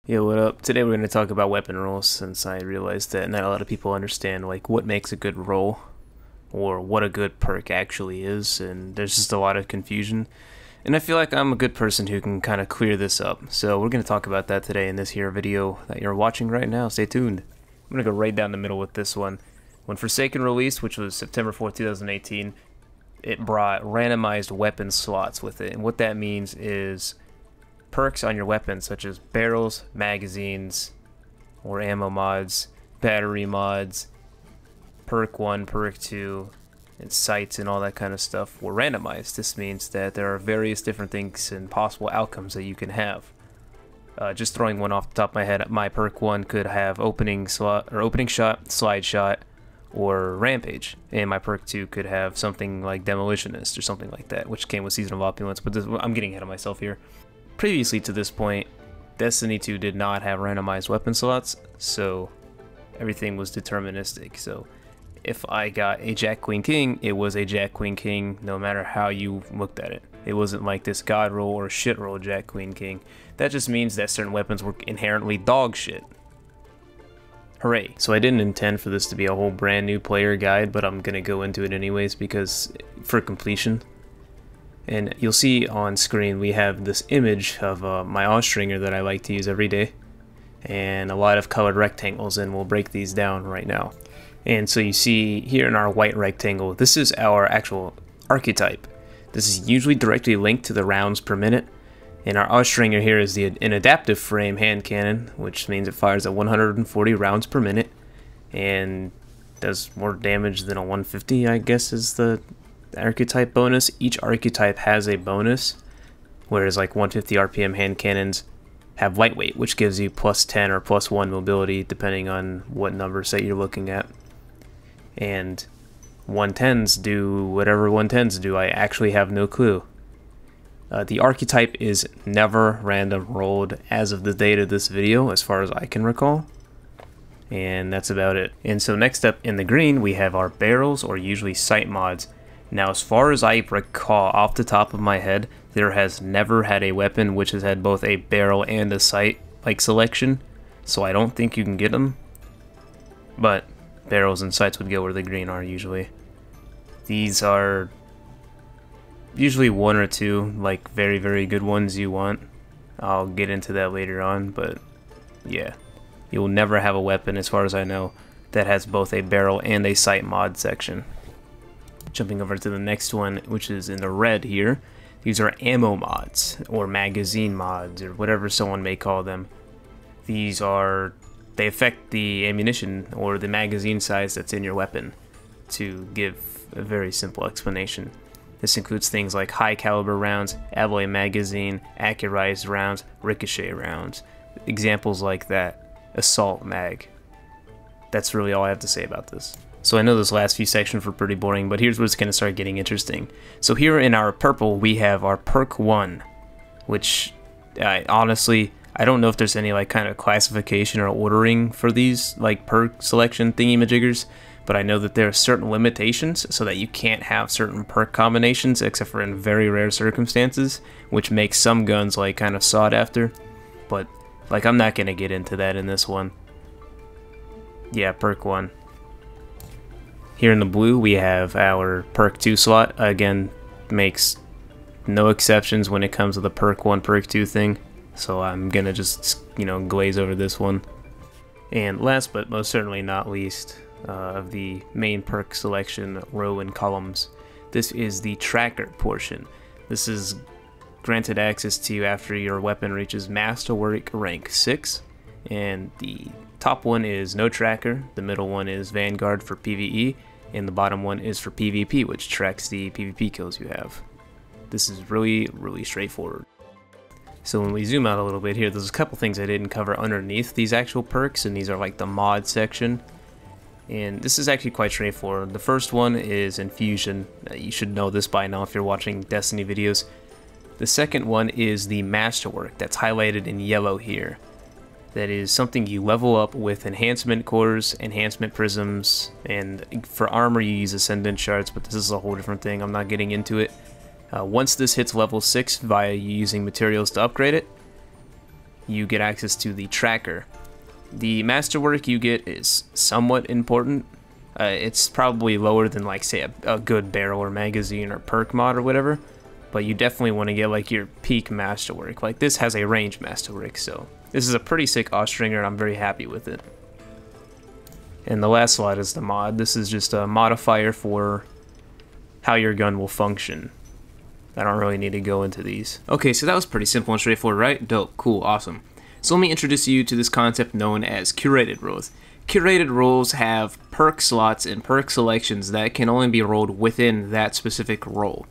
Yo, what up? Today we're going to talk about weapon rolls, since I realized that not a lot of people understand like what makes a good roll or what a good perk actually is, and there's just a lot of confusion. And I feel like I'm a good person who can kind of clear this up. So we're going to talk about that today in this here video that you're watching right now. Stay tuned. I'm going to go right down the middle with this one. When Forsaken released, which was September 4th, 2018, it brought randomized weapon slots with it. And what that means is perks on your weapons such as barrels, magazines, or ammo mods, battery mods, perk 1, perk 2, and sights and all that kind of stuff were randomized. This means that there are various different things and possible outcomes that you can have. Just throwing one off the top of my head, my perk 1 could have opening shot, slide shot, or rampage, and my perk 2 could have something like demolitionist or something like that, which came with Season of Opulence. But I'm getting ahead of myself here. Previously to this point, Destiny 2 did not have randomized weapon slots, so everything was deterministic. So if I got a Jack Queen King, it was a Jack Queen King no matter how you looked at it. It wasn't like this god roll or shit roll Jack Queen King. That just means that certain weapons were inherently dog shit. Hooray. So I didn't intend for this to be a whole brand new player guide, but I'm gonna go into it anyways because for completion. And you'll see on screen we have this image of my AUSTRINGER that I like to use every day, and a lot of colored rectangles, and we'll break these down right now. And so you see here in our white rectangle, this is our actual archetype. This is usually directly linked to the rounds per minute, and our AUSTRINGER here is an adaptive frame hand cannon, which means it fires at 140 rounds per minute and does more damage than a 150, I guess is the archetype bonus. Each archetype has a bonus, whereas like 150 RPM hand cannons have lightweight, which gives you plus 10 or plus 1 mobility depending on what number set you're looking at. And 110s do whatever 110s do. I actually have no clue. The archetype is never random rolled as of the date of this video, as far as I can recall. And that's about it. And so next up in the green, we have our barrels, or usually sight mods. Now, as far as I recall off the top of my head, there has never had a weapon which has had both a barrel and a sight like selection, so I don't think you can get them. But barrels and sights would go where the green are usually. These are usually one or two, like very, very good ones you want. I'll get into that later on, but yeah. You'll never have a weapon, as far as I know, that has both a barrel and a sight mod section. Jumping over to the next one, which is in the red here. These are ammo mods, or magazine mods, or whatever someone may call them. They affect the ammunition or the magazine size that's in your weapon, to give a very simple explanation. This includes things like high caliber rounds, alloy magazine, accurized rounds, ricochet rounds. Examples like that. Assault mag. That's really all I have to say about this. So I know those last few sections were pretty boring, but here's where it's going to start getting interesting. So here in our purple, we have our perk 1, which honestly, I don't know if there's any like kind of classification or ordering for these like perk selection thingy-majiggers, but I know that there are certain limitations so that you can't have certain perk combinations except for in very rare circumstances, which makes some guns like kind of sought after. But like I'm not going to get into that in this one. Yeah, perk 1. Here in the blue, we have our perk 2 slot. Again, makes no exceptions when it comes to the perk 1, perk 2 thing. So I'm gonna just, glaze over this one. And last but most certainly not least, of the main perk selection row and columns, this is the tracker portion. This is granted access to you after your weapon reaches Masterwork rank 6. And the top one is no tracker, the middle one is Vanguard for PvE, and the bottom one is for PvP, which tracks the PvP kills you have. This is really, really straightforward. So when we zoom out a little bit here, there's a couple things I didn't cover underneath these actual perks, and these are like the mod section. And this is actually quite straightforward. The first one is Infusion. You should know this by now if you're watching Destiny videos. The second one is the Masterwork, that's highlighted in yellow here. That is something you level up with enhancement cores, enhancement prisms, and for armor you use ascendant shards, but this is a whole different thing. I'm not getting into it. Once this hits level 6 via using materials to upgrade it, you get access to the tracker. The masterwork you get is somewhat important. It's probably lower than, like, say, a good barrel or magazine or perk mod or whatever, but you definitely want to get, like, your peak masterwork. Like, this has a range masterwork, so this is a pretty sick AUSTRINGER, and I'm very happy with it. And the last slot is the mod. This is just a modifier for how your gun will function. I don't really need to go into these. Okay, so that was pretty simple and straightforward, right? Dope, cool, awesome. So let me introduce you to this concept known as curated roles. Curated roles have perk slots and perk selections that can only be rolled within that specific role.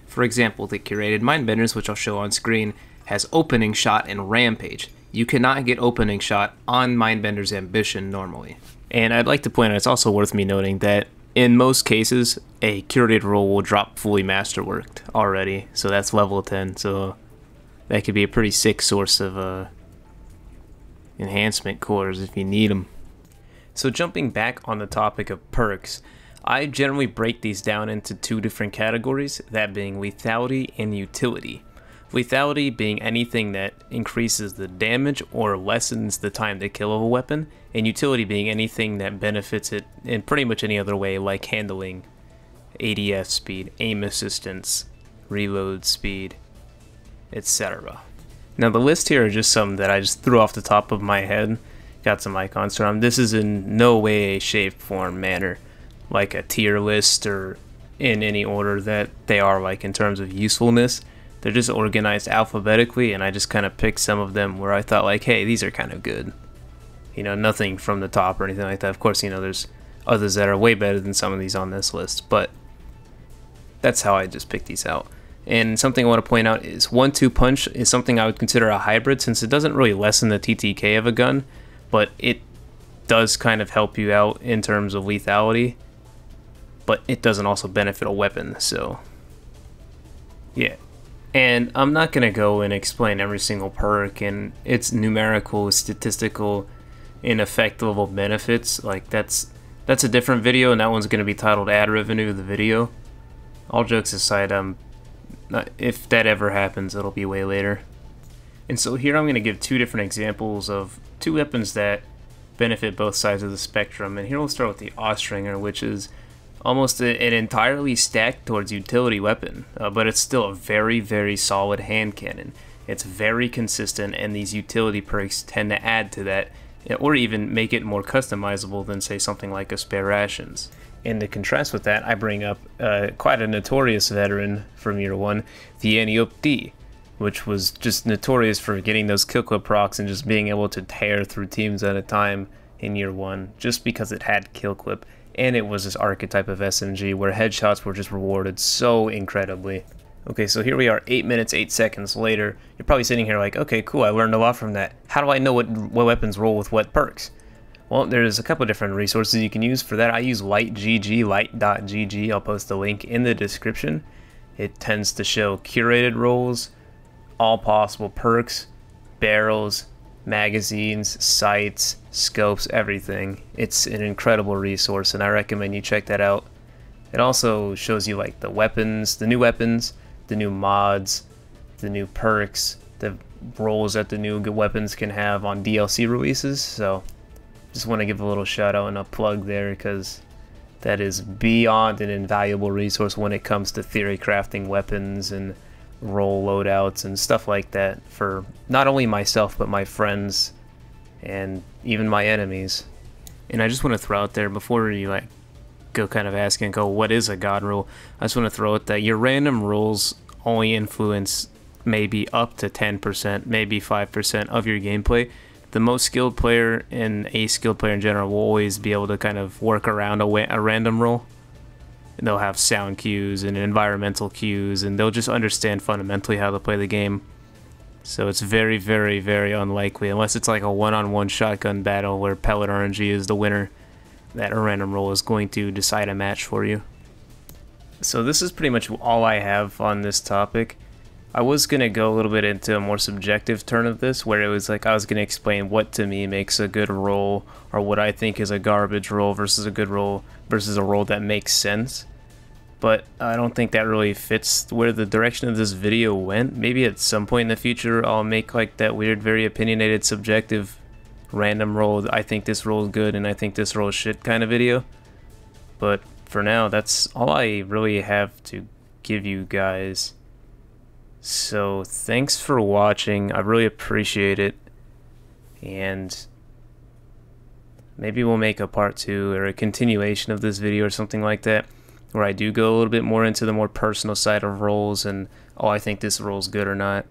For example, the curated Mindbenders, which I'll show on screen, has opening shot and rampage. You cannot get opening shot on Mindbender's ambition normally. And I'd like to point out, it's also worth me noting that in most cases, a curated role will drop fully masterworked already, so that's level 10, so that could be a pretty sick source of enhancement cores if you need them. So jumping back on the topic of perks, I generally break these down into two different categories, that being lethality and utility. Lethality being anything that increases the damage or lessens the time to kill of a weapon, and utility being anything that benefits it in pretty much any other way, like handling, ADS speed, aim assistance, reload speed, etc. Now the list here are just some that I just threw off the top of my head, got some icons from. This is in no way, shape, form, manner like a tier list or in any order that they are like in terms of usefulness. They're just organized alphabetically, and I just kind of picked some of them where I thought like, hey, these are kind of good. You know, nothing from the top or anything like that. Of course, you know, there's others that are way better than some of these on this list, but that's how I just picked these out. And something I want to point out is 1-2 punch is something I would consider a hybrid, since it doesn't really lessen the TTK of a gun, but it does kind of help you out in terms of lethality, but it doesn't also benefit a weapon, so yeah. And I'm not going to go and explain every single perk and its numerical, statistical, and effect level benefits. Like, that's a different video, and that one's going to be titled Ad Revenue, the video. All jokes aside, if that ever happens, it'll be way later. And so here I'm going to give two different examples of two weapons that benefit both sides of the spectrum. And here we'll start with the AUSTRINGER, which is almost an entirely stacked towards utility weapon, but it's still a very, very solid hand cannon. It's very consistent, and these utility perks tend to add to that, or even make it more customizable than, say, something like a spare rations. And to contrast with that, I bring up quite a notorious veteran from year one, the AUSTRINGER, which was just notorious for getting those kill clip procs and just being able to tear through teams at a time in year one, just because it had kill clip. And it was this archetype of SMG where headshots were just rewarded so incredibly. Okay, so here we are 8 minutes, 8 seconds later. You're probably sitting here like, okay, cool, I learned a lot from that. How do I know what weapons roll with what perks? Well, there's a couple different resources you can use for that. I use LightGG, light.gg. I'll post the link in the description. It tends to show curated rolls, all possible perks, barrels, magazines, sights, scopes, everything. It's an incredible resource, and I recommend you check that out. It also shows you like the weapons, the new mods, the new perks, the roles that the new weapons can have on DLC releases. So just want to give a little shout out and a plug there, because that is beyond an invaluable resource when it comes to theory crafting weapons and role loadouts and stuff like that for not only myself but my friends and even my enemies. And I just want to throw out there, before you like go kind of asking, what is a god rule, I just want to throw out that your random rules only influence maybe up to 10%, maybe 5% of your gameplay. The most skilled player and a skilled player in general will always be able to kind of work around a random rule. And they'll have sound cues and environmental cues, and they'll just understand fundamentally how to play the game. So it's very, very, very unlikely, unless it's like a one-on-one shotgun battle where pellet RNG is the winner, that a random roll is going to decide a match for you. So this is pretty much all I have on this topic. I was going to go a little bit into a more subjective turn of this, where it was like I was going to explain what to me makes a good roll, or what I think is a garbage roll versus a good roll versus a roll that makes sense. but I don't think that really fits where the direction of this video went. Maybe at some point in the future I'll make like that weird, very opinionated, subjective, random roll, I think this roll is good and I think this roll is shit kind of video. But for now, that's all I really have to give you guys. So thanks for watching, I really appreciate it, and maybe we'll make a part 2 or a continuation of this video or something like that, where I do go a little bit more into the more personal side of rolls and, oh, I think this roll's good or not.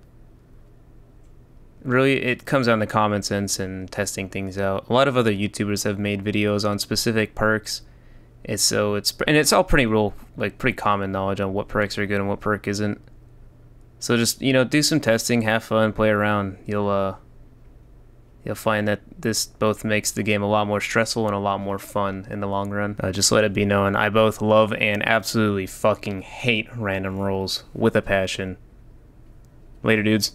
Really, it comes down to common sense and testing things out. A lot of other YouTubers have made videos on specific perks, and so it's all pretty common knowledge on what perks are good and what perk isn't. So just, you know, do some testing, have fun, play around. You'll find that this both makes the game a lot more stressful and a lot more fun in the long run. Just let it be known, I both love and absolutely fucking hate random rolls with a passion. Later, dudes.